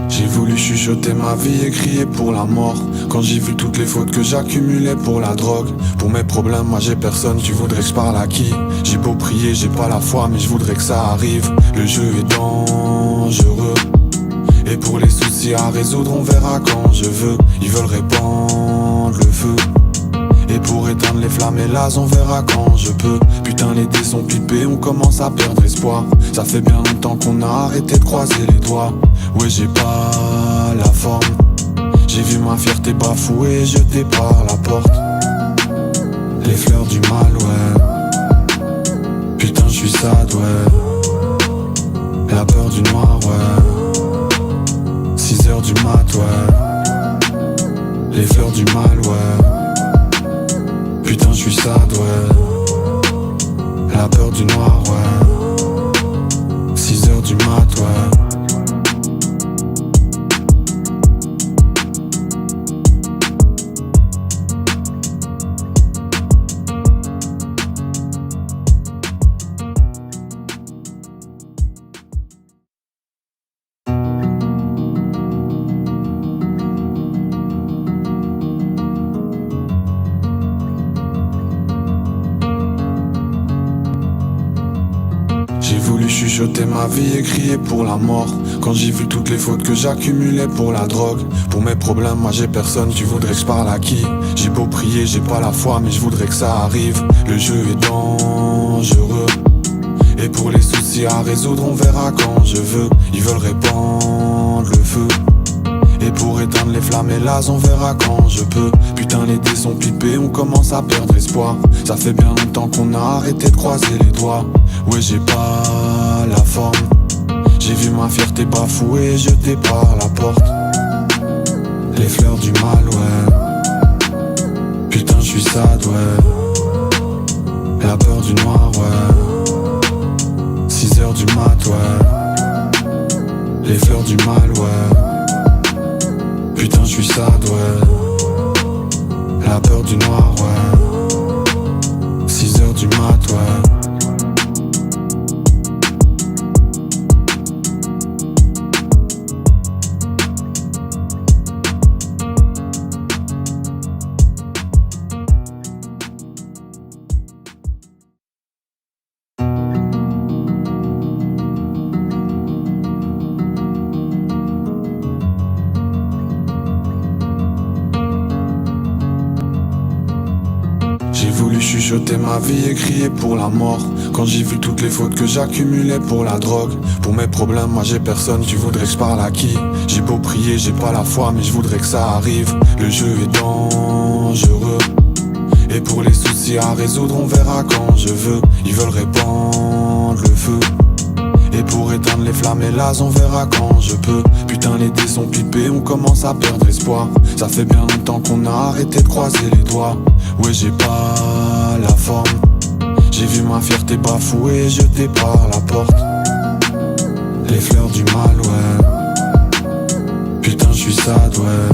J'ai voulu chuchoter ma vie et crier pour la mort. Quand j'ai vu toutes les fautes que j'accumulais pour la drogue. Pour mes problèmes, moi j'ai personne, tu voudrais que je parle à qui? J'ai beau prier, j'ai pas la foi, mais je voudrais que ça arrive. Le jeu est dangereux. Et pour les soucis à résoudre, on verra quand je veux. Ils veulent répandre le feu. Et pour éteindre les flammes, hélas, on verra quand je peux. Putain, les dés sont pipés, on commence à perdre espoir. Ça fait bien longtemps qu'on a arrêté de croiser les doigts. Ouais, j'ai pas la forme. J'ai vu ma fierté bafouée, jetée par la porte. Les fleurs du mal, ouais. Putain, je suis sad, ouais. La peur du noir, ouais. 6h du mat, ouais. Les fleurs du mal, ouais. Putain, je suis sad, ouais. La peur du noir, ouais. 6h du mat, ouais. J'ai voulu chuchoter ma vie et crier pour la mort. Quand j'ai vu toutes les fautes que j'accumulais pour la drogue. Pour mes problèmes, moi j'ai personne, tu voudrais que je parle à qui? J'ai beau prier, j'ai pas la foi, mais je voudrais que ça arrive. Le jeu est dangereux. Et pour les soucis à résoudre, on verra quand je veux. Ils veulent répandre le feu. Et pour éteindre les flammes, hélas, on verra quand je peux. Putain, les dés sont pipés, on commence à perdre espoir. Ça fait bien longtemps qu'on a arrêté de croiser les doigts. Ouais, j'ai pas la forme. J'ai vu ma fierté bafouée, jetée par la porte. Les fleurs du mal, ouais. Putain, je suis sad, ouais. La peur du noir, ouais. Les fleurs du mal, ouais. Putain, je suis sad, ouais. La peur du noir, ouais. 6h du mat, ouais. J'ai voulu chuchoter ma vie et crier pour la mort. Quand j'ai vu toutes les fautes que j'accumulais pour la drogue. Pour mes problèmes, moi j'ai personne, tu voudrais que je parle à qui? J'ai beau prier, j'ai pas la foi, mais je voudrais que ça arrive. Le jeu est dangereux. Et pour les soucis à résoudre, on verra quand je veux. Ils veulent répandre le feu. Et pour éteindre les flammes, hélas, on verra quand je peux. Putain, les dés sont pipés, on commence à perdre espoir. Ça fait bien longtemps qu'on a arrêté de croiser les doigts. Ouais, j'ai pas la forme. J'ai vu ma fierté bafouée, jetée par la porte. Les fleurs du mal, ouais. Putain, je suis sad, ouais.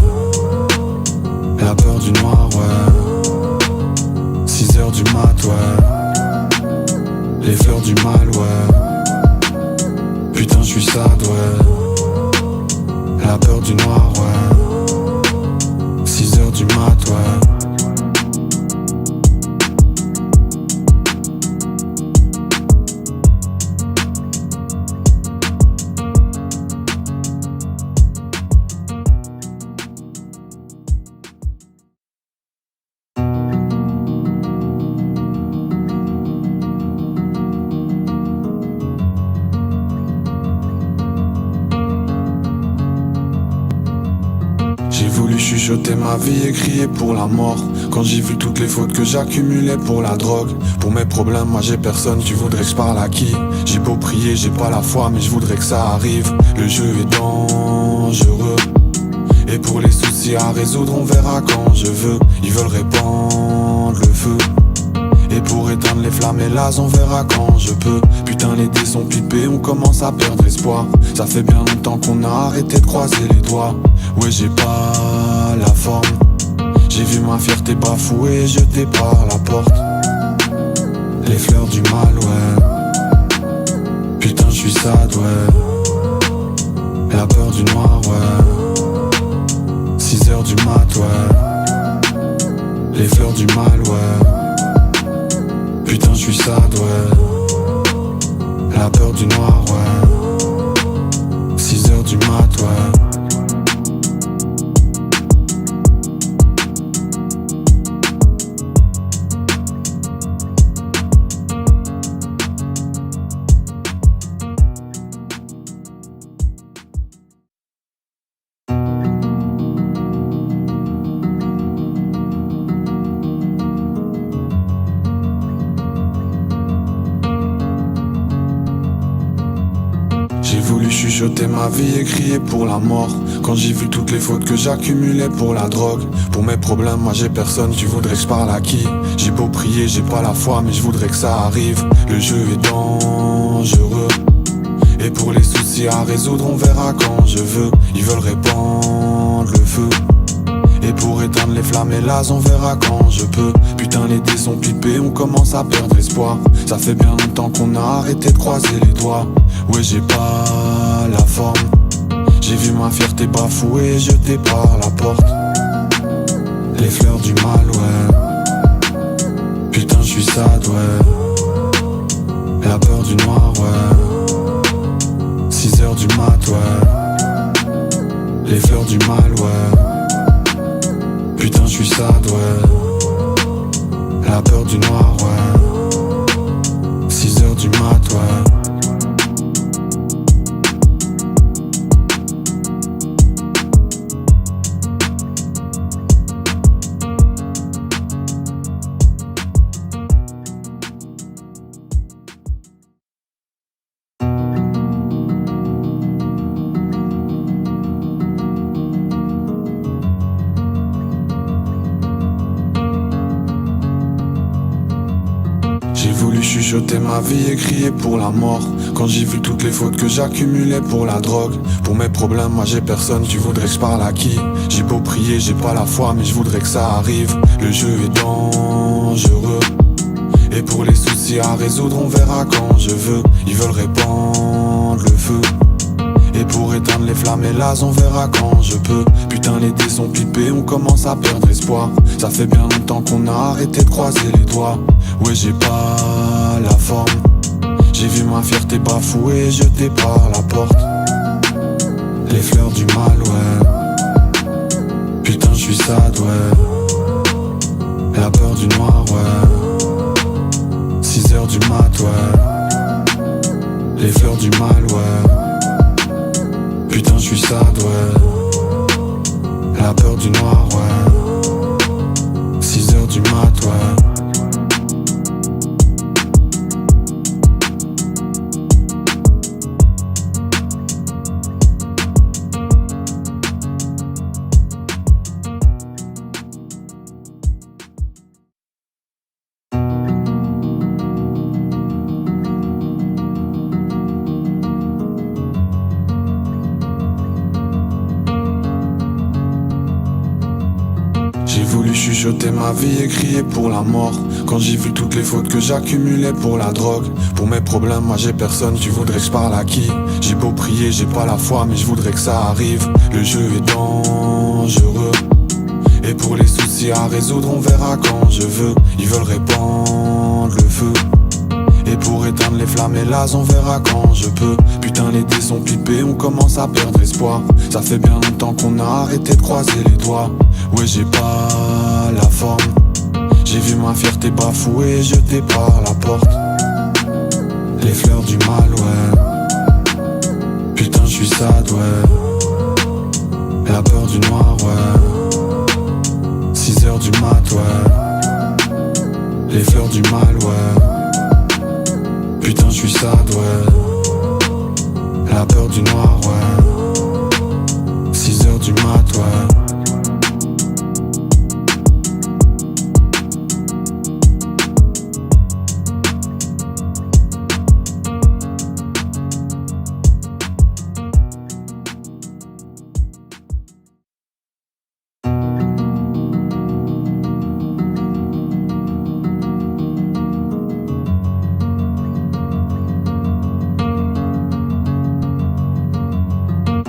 La peur du noir, ouais. 6h du mat, ouais. Les fleurs du mal, ouais. Putain, je suis sad, ouais. La peur du noir, ouais. 6h du mat, ouais. J'ai voulu chuchoter ma vie et crier pour la mort. Quand j'ai vu toutes les fautes que j'accumulais pour la drogue. Pour mes problèmes, moi j'ai personne, tu voudrais que je parle à qui? J'ai beau prier, j'ai pas la foi, mais je voudrais que ça arrive. Le jeu est dangereux. Et pour les soucis à résoudre, on verra quand je veux. Ils veulent répandre le feu. Et pour éteindre les flammes, hélas, on verra quand je peux. Putain, les dés sont pipés, on commence à perdre espoir. Ça fait bien longtemps qu'on a arrêté de croiser les doigts. Ouais, j'ai pas la forme. J'ai vu ma fierté bafouée, jetée par la porte. Les fleurs du mal, ouais. Putain, je suis sad, ouais. La peur du noir, ouais. 6h du mat, ouais. Les fleurs du mal, ouais. Putain, je suis sad, ouais. La peur du noir, ouais. 6h du mat, ouais. J'ai voulu chuchoter ma vie et crier pour la mort. Quand j'ai vu toutes les fautes que j'accumulais pour la drogue. Pour mes problèmes, moi j'ai personne, tu voudrais que je parle à qui? J'ai beau prier, j'ai pas la foi, mais je voudrais que ça arrive. Le jeu est dangereux. Et pour les soucis à résoudre, on verra quand je veux. Ils veulent répandre le feu. Et pour éteindre les flammes, hélas, on verra quand je peux. Putain, les dés sont pipés, on commence à perdre espoir. Ça fait bien longtemps qu'on a arrêté de croiser les doigts. Ouais, j'ai pas la forme. J'ai vu ma fierté bafouée, jetée par la porte. Les fleurs du mal, ouais. Putain, je suis sad, ouais. La peur du noir, ouais. 6h du mat, ouais. Les fleurs du mal, ouais. Putain, je suis sad, ouais. La peur du noir, ouais. 6h du mat, ouais. chuchoté ma vie et crié pour la mort. Quand j'ai vu toutes les fautes que j'accumulais pour la drogue. Pour mes problèmes, moi j'ai personne, tu voudrais que je parle à qui? J'ai beau prier, j'ai pas la foi, mais je voudrais que ça arrive. Le jeu est dangereux. Et pour les soucis à résoudre, on verra quand je veux. Ils veulent répandre le feu. Et pour éteindre les flammes, hélas, on verra quand je peux. Putain, les dés sont pipés, on commence à perdre espoir. Ça fait bien longtemps qu'on a arrêté de croiser les doigts. Ouais, j'ai pas la forme. J'ai vu ma fierté bafouée, jetée par la porte. Les fleurs du mal, ouais. Putain, je suis sad, ouais. La peur du noir, ouais. 6h du mat, ouais. Les fleurs du mal, ouais. Putain, je suis sad, ouais. La peur du noir, ouais. 6h du mat, ouais. J'ai voulu chuchoter ma vie et crier pour la mort. Quand j'ai vu toutes les fautes que j'accumulais pour la drogue. Pour mes problèmes, moi j'ai personne, tu voudrais que je parle à qui? J'ai beau prier, j'ai pas la foi, mais je voudrais que ça arrive. Le jeu est dangereux. Et pour les soucis à résoudre, on verra quand je veux. Ils veulent répandre le feu. Et pour éteindre les flammes, hélas, on verra quand je peux. Putain, les dés sont pipés, on commence à perdre espoir. Ça fait bien longtemps qu'on a arrêté de croiser les doigts. Ouais, j'ai pas la forme. J'ai vu ma fierté bafouée, jetée par la porte. Les fleurs du mal, ouais. Putain, je suis sad, ouais. La peur du noir, ouais. 6h du mat, ouais. Les fleurs du mal, ouais. Putain, je suis sad, ouais. La peur du noir, ouais. 6h du mat, ouais.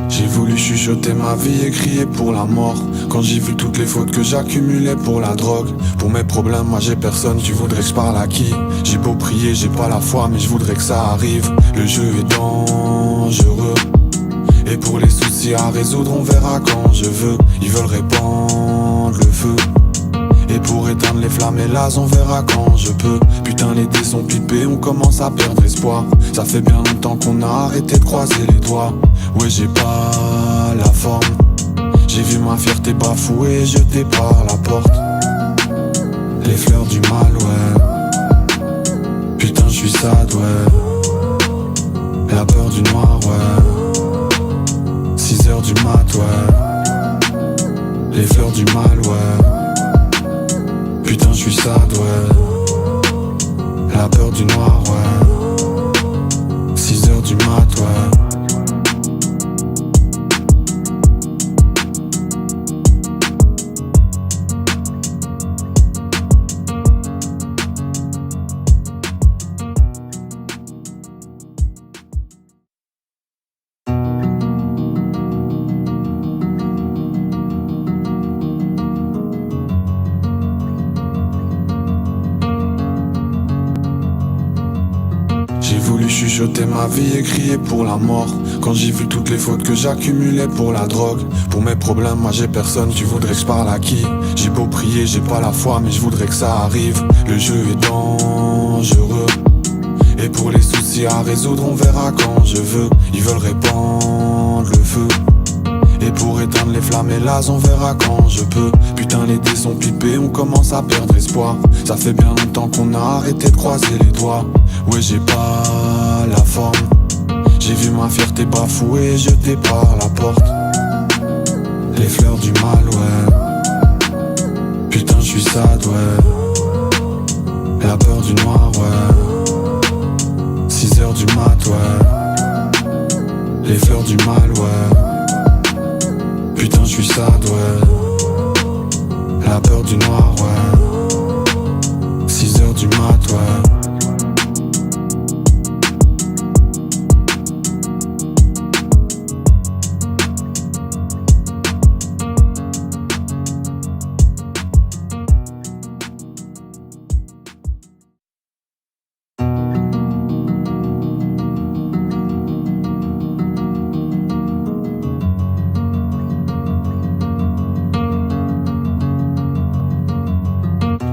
J'ai voulu chuchoter ma vie et crier pour la mort. Quand j'ai vu toutes les fautes que j'accumulais pour la drogue. Pour mes problèmes, moi j'ai personne, tu voudrais que je parle à qui? J'ai beau prier, j'ai pas la foi, mais je voudrais que ça arrive. Le jeu est dangereux. Et pour les soucis à résoudre, on verra quand je veux. Ils veulent répandre le feu. Et pour éteindre les flammes, hélas, on verra quand je peux. Putain, les dés sont pipés, on commence à perdre espoir. Ça fait bien longtemps qu'on a arrêté de croiser les doigts. Ouais, j'ai pas la forme. J'ai vu ma fierté bafouée, jetée par la porte. Les fleurs du mal, ouais. Putain, je suis sad, ouais. La peur du noir, ouais. 6h du mat, ouais. Les fleurs du mal, ouais. Putain, je suis sad, ouais. La peur du noir, ouais. 6h du mat, ouais. J'ai voulu chuchoter ma vie et crier pour la mort. Quand j'ai vu toutes les fautes que j'accumulais pour la drogue. Pour mes problèmes, moi j'ai personne, tu voudrais que je parle à qui? J'ai beau prier, j'ai pas la foi, mais je voudrais que ça arrive. Le jeu est dangereux. Et pour les soucis à résoudre, on verra quand je veux. Ils veulent répandre le feu. Et pour éteindre les flammes, hélas, on verra quand je peux. Putain, les dés sont pipés, on commence à perdre espoir. Ça fait bien longtemps qu'on a arrêté de croiser les doigts. Ouais, j'ai pas la forme. J'ai vu ma fierté bafouée, jetée par la porte. Les fleurs du mal, ouais. Putain, je suis sad, ouais. La peur du noir, ouais. du mat, ouais. Les fleurs du mal, ouais. Putain, j'suis sad, ouais. La peur du noir, ouais. 6h du mat, ouais.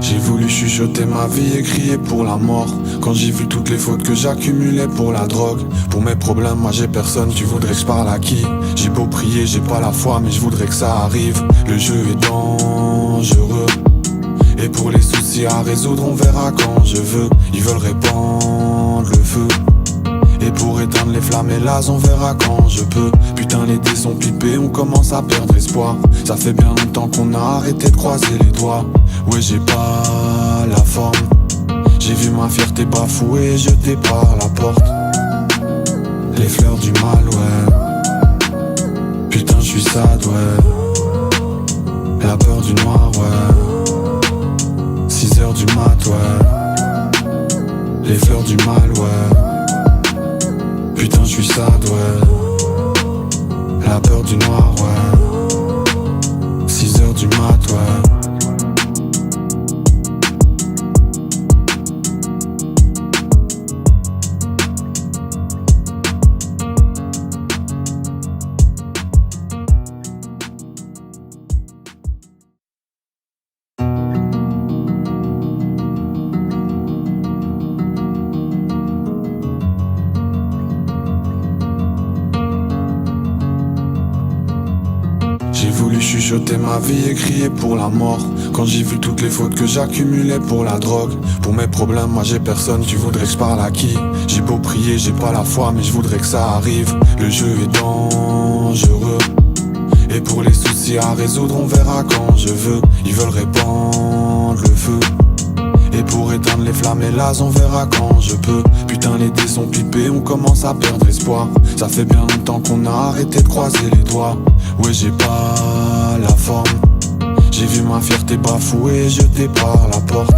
J'ai voulu chuchoter ma vie et crier pour la mort. Quand j'ai vu toutes les fautes que j'accumulais pour la drogue. Pour mes problèmes, moi j'ai personne, tu voudrais que je parle à qui? J'ai beau prier, j'ai pas la foi, mais je voudrais que ça arrive. Le jeu est dangereux. Et pour les soucis à résoudre, on verra quand je veux. Ils veulent répandre le feu. Et pour éteindre les flammes, hélas, on verra quand je peux. Putain, les dés sont pipés, on commence à perdre espoir. Ça fait bien longtemps qu'on a arrêté de croiser les doigts. Ouais, j'ai pas la forme. J'ai vu ma fierté bafouée, jetée par la porte. Les fleurs du mal, ouais. Putain, j'suis sad, ouais. La peur du noir, ouais. 6h du mat, ouais. Les fleurs du mal, ouais. Putain, j'suis sad, ouais. La peur du noir, ouais. 6h du mat, ouais. J'ai voulu chuchoter ma vie et crier pour la mort. Quand j'ai vu toutes les fautes que j'accumulais pour la drogue. Pour mes problèmes, moi j'ai personne, tu voudrais que je parle à qui? J'ai beau prier, j'ai pas la foi, mais je voudrais que ça arrive. Le jeu est dangereux. Et pour les soucis à résoudre, on verra quand je veux. Ils veulent répandre le feu. Et pour éteindre les flammes, hélas, on verra quand je peux. Putain, les dés sont pipés, on commence à perdre espoir. Ça fait bien longtemps qu'on a arrêté de croiser les doigts. Ouais, j'ai pas la forme. J'ai vu ma fierté bafouée, jetée par la porte.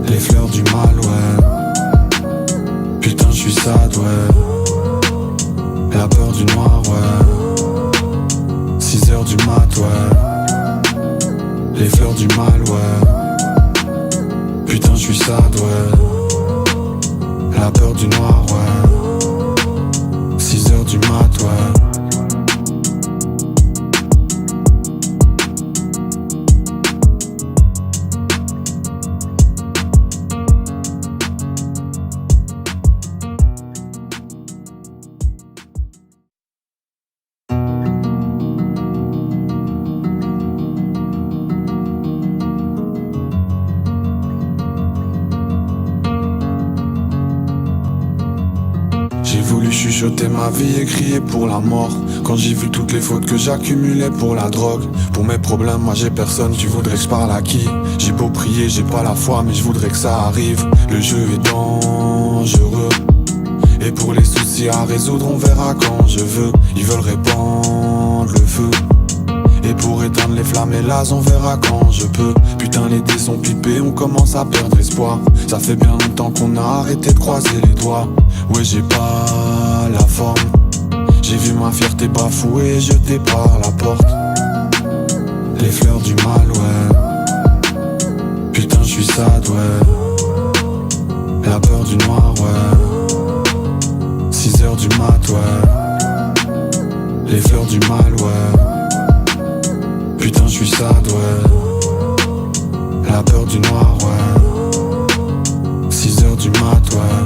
Les fleurs du mal, ouais. Putain, j'suis sad, ouais. La peur du noir, ouais. 6h du mat, ouais. Les fleurs du mal, ouais. Putain, j'suis sad, ouais. La peur du noir, ouais. 6h du mat, ouais. J'ai voulu chuchoter ma vie et crier pour la mort. Quand j'ai vu toutes les fautes que j'accumulais pour la drogue. Pour mes problèmes, moi j'ai personne, tu voudrais que je parle à qui? J'ai beau prier, j'ai pas la foi, mais je voudrais que ça arrive. Le jeu est dangereux. Et pour les soucis à résoudre, on verra quand je veux. Ils veulent répandre le feu. Et pour éteindre les flammes, hélas, on verra quand je peux. Putain, les dés sont pipés, on commence à perdre espoir. Ça fait bien longtemps qu'on a arrêté de croiser les doigts. Ouais, j'ai pas la forme. J'ai vu ma fierté bafouée, jetée par la porte. Les fleurs du mal, ouais. Putain, j'suis sad, ouais. La peur du noir, ouais. 6h du mat, ouais. Les fleurs du mal, ouais. Putain, j'suis sad, ouais. La peur du noir, ouais. 6h du mat, ouais.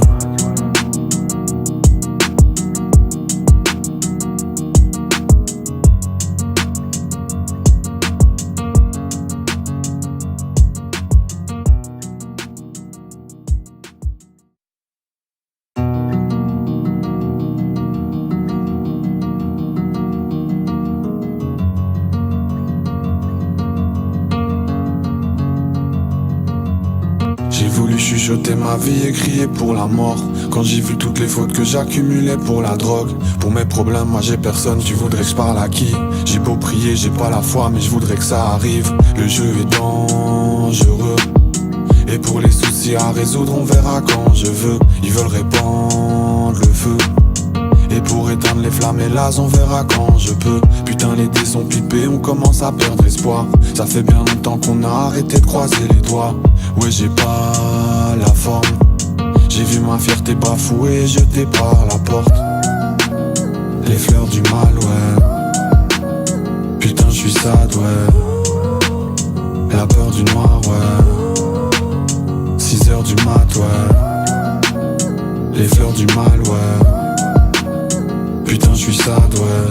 chuchoté ma vie et crié pour la mort. Quand j'ai vu toutes les fautes que j'accumulais pour la drogue. Pour mes problèmes, moi j'ai personne, tu voudrais que je parle à qui? J'ai beau prier, j'ai pas la foi, mais je voudrais que ça arrive. Le jeu est dangereux. Et pour les soucis à résoudre, on verra quand je veux. Ils veulent répandre le feu. Et pour éteindre les flammes, hélas, on verra quand je peux. Putain, les dés sont pipés, on commence à perdre espoir. Ça fait bien longtemps qu'on a arrêté de croiser les doigts. Ouais, j'ai pas la forme. J'ai vu ma fierté bafouée, jetée par la porte. Les fleurs du mal, ouais. Putain, je suis sad, ouais. La peur du noir, ouais. 6 heures du mat, ouais. Les fleurs du mal, ouais. Putain, je suis sad, ouais.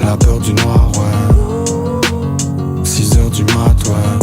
La peur du noir, ouais. 6 heures du mat, ouais.